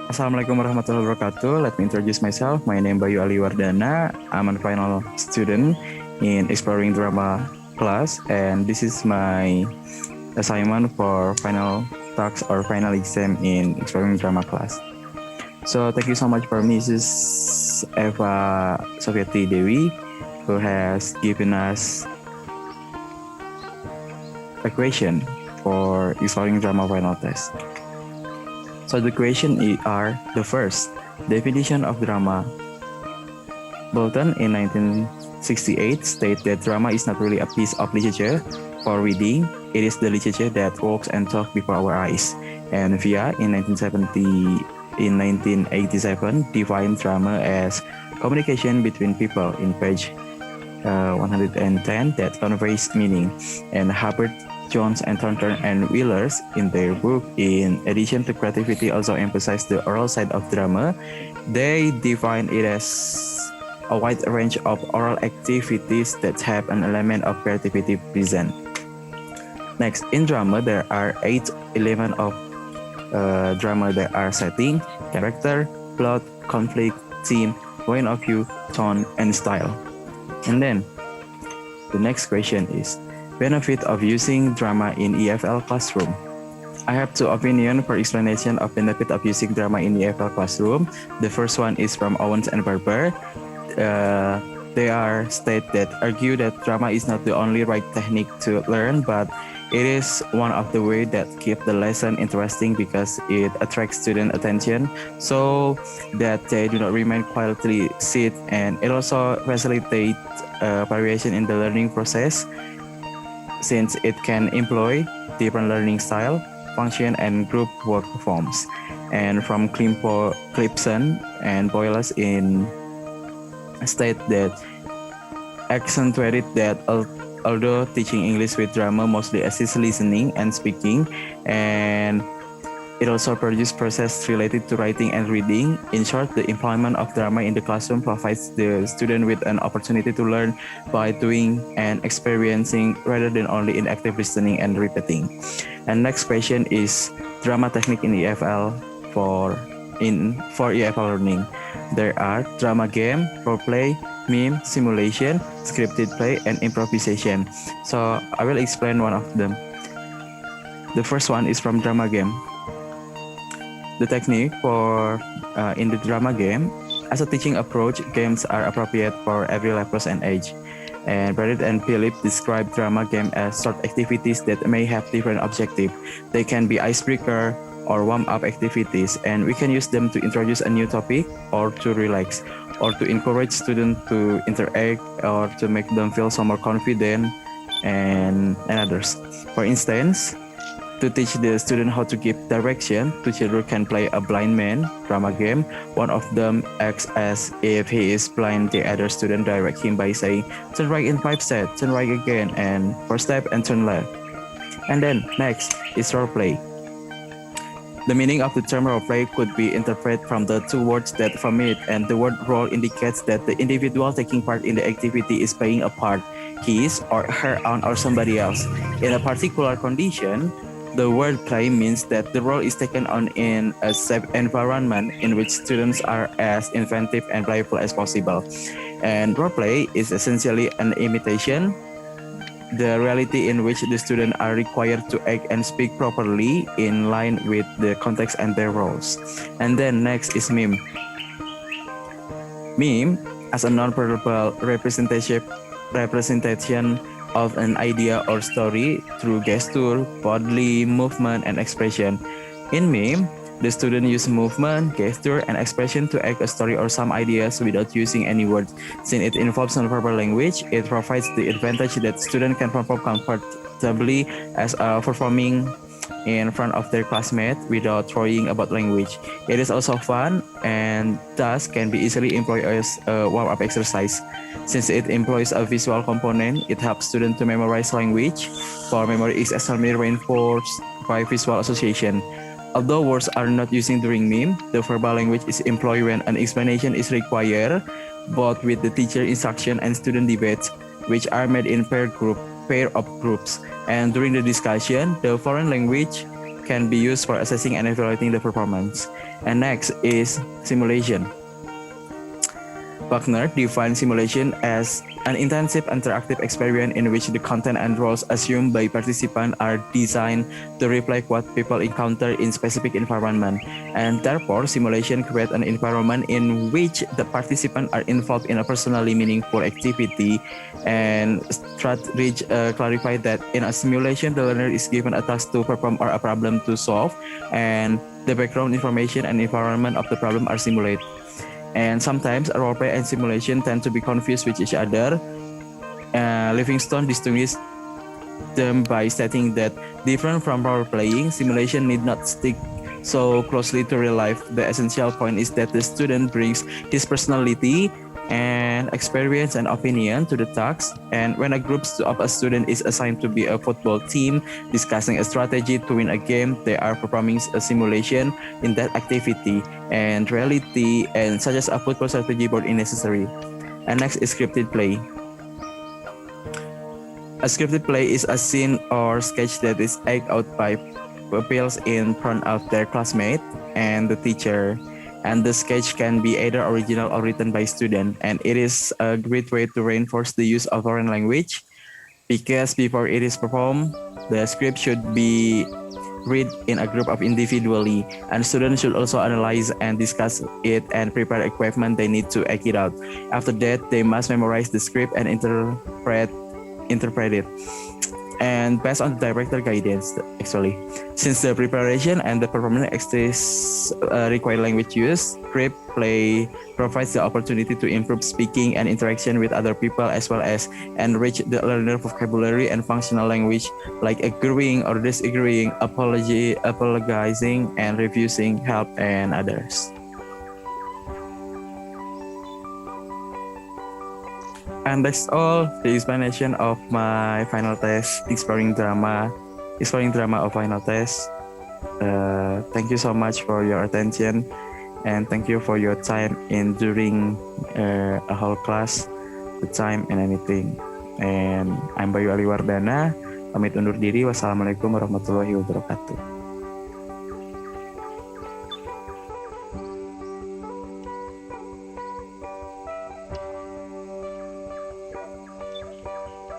Assalamualaikum warahmatullahi wabarakatuh. Let me introduce myself. My name Bayu Wardana. I'm a final student in exploring drama class, and this is my assignment for final talks or final exam in exploring drama class. So thank you so much for Mrs. Eva Sofiati Dewi, who has given us a question for exploring drama final test. So the question are the first definition of drama. Bolton in 1968 stated that drama is not really a piece of literature for reading, it is the literature that walks and talks before our eyes. And Via in 1987 defined drama as communication between people in page 110 that conveys meaning. And Hubbard, Jones, and Thornton and Wheelers in their book, in addition to creativity, also emphasize the oral side of drama. They define it as a wide range of oral activities that have an element of creativity present. Next, in drama, there are 8 elements of drama that are setting, character, plot, conflict, theme, point of view, tone, and style. And then, the next question is, benefit of using drama in EFL classroom. I have 2 opinions for explanation of benefit of using drama in EFL classroom. The first one is from Owens and Barber. They are state that argue that drama is not the only right technique to learn, but it is one of the way that keep the lesson interesting because it attracts student attention so that they do not remain quietly sit, and it also facilitates variation in the learning process since it can employ different learning style, function, and group work forms. And from Clipson and Boyles in state that accentuated that although teaching English with drama mostly assists listening and speaking, and it also produces process related to writing and reading. In short, the employment of drama in the classroom provides the student with an opportunity to learn by doing and experiencing rather than only in active listening and repeating. And next question is drama technique in EFL for EFL learning. There are drama game, role play, meme, simulation, scripted play, and improvisation. So I will explain one of them. The first one is from drama game. The technique for in the drama game, as a teaching approach, games are appropriate for every level and age. And Berikut and Philip describe drama game as short activities that may have different objectives. They can be icebreaker or warm-up activities, and we can use them to introduce a new topic or to relax or to encourage students to interact or to make them feel some more confident and others. For instance, to teach the student how to give direction, 2 children can play a blind man drama game. One of them acts as if he is blind. The other student direct him by saying, turn right in 5 steps, turn right again, and 4 steps, and turn left. And then next is role play. The meaning of the term role play could be interpreted from the 2 words that form it, and the word role indicates that the individual taking part in the activity is playing a part, his or her own or somebody else. In a particular condition, the word play means that the role is taken on in a safe environment in which students are as inventive and playful as possible. And role play is essentially an imitation, the reality in which the students are required to act and speak properly in line with the context and their roles. And then next is meme. Meme, as a non-verbal representation of an idea or story through gesture, bodily movement, and expression. In meme, the student use movement, gesture, and expression to act a story or some ideas without using any words. Since it involves non-verbal language, it provides the advantage that students can perform comfortably as performing in front of their classmates without worrying about language. It is also fun and thus can be easily employed as a warm-up exercise. Since it employs a visual component, it helps students to memorize language, for memory is extremely reinforced by visual association. Although words are not used during meme, the verbal language is employed when an explanation is required, both with the teacher instruction and student debates, which are made in pair of groups. And during the discussion, the foreign language can be used for assessing and evaluating the performance. And next is simulation. Buckner defines simulation as an intensive interactive experience in which the content and roles assumed by participants are designed to reflect what people encounter in specific environment. And therefore, simulation creates an environment in which the participants are involved in a personally meaningful activity. And Stratridge clarified that in a simulation, the learner is given a task to perform or a problem to solve, and the background information and environment of the problem are simulated. And sometimes roleplay and simulation tend to be confused with each other. Livingstone distinguished them by stating that different from role-playing, simulation need not stick so closely to real life. The essential point is that the student brings his personality and experience and opinion to the task. And when a group of a student is assigned to be a football team discussing a strategy to win a game, they are performing a simulation in that activity, and reality and such as a football strategy board is necessary. And next is scripted play. A scripted play is a scene or sketch that is acted out by pupils in front of their classmate and the teacher. And the sketch can be either original or written by student. And it is a great way to reinforce the use of foreign language, because before it is performed, the script should be read in a group of individually, and students should also analyze and discuss it and prepare equipment they need to act it out. After that, they must memorize the script and interpret it, and based on the director guidance actually. Since the preparation and the performance exercise require language use, script play provides the opportunity to improve speaking and interaction with other people, as well as enrich the learner vocabulary and functional language like agreeing or disagreeing, apologizing, and refusing help and others. And that's all the explanation of my final test, exploring drama of final test. Thank you so much for your attention, and thank you for your time in during a whole class, the time and anything. And I'm Bayu Wardana, pamit undur diri. Wassalamualaikum warahmatullahi wabarakatuh.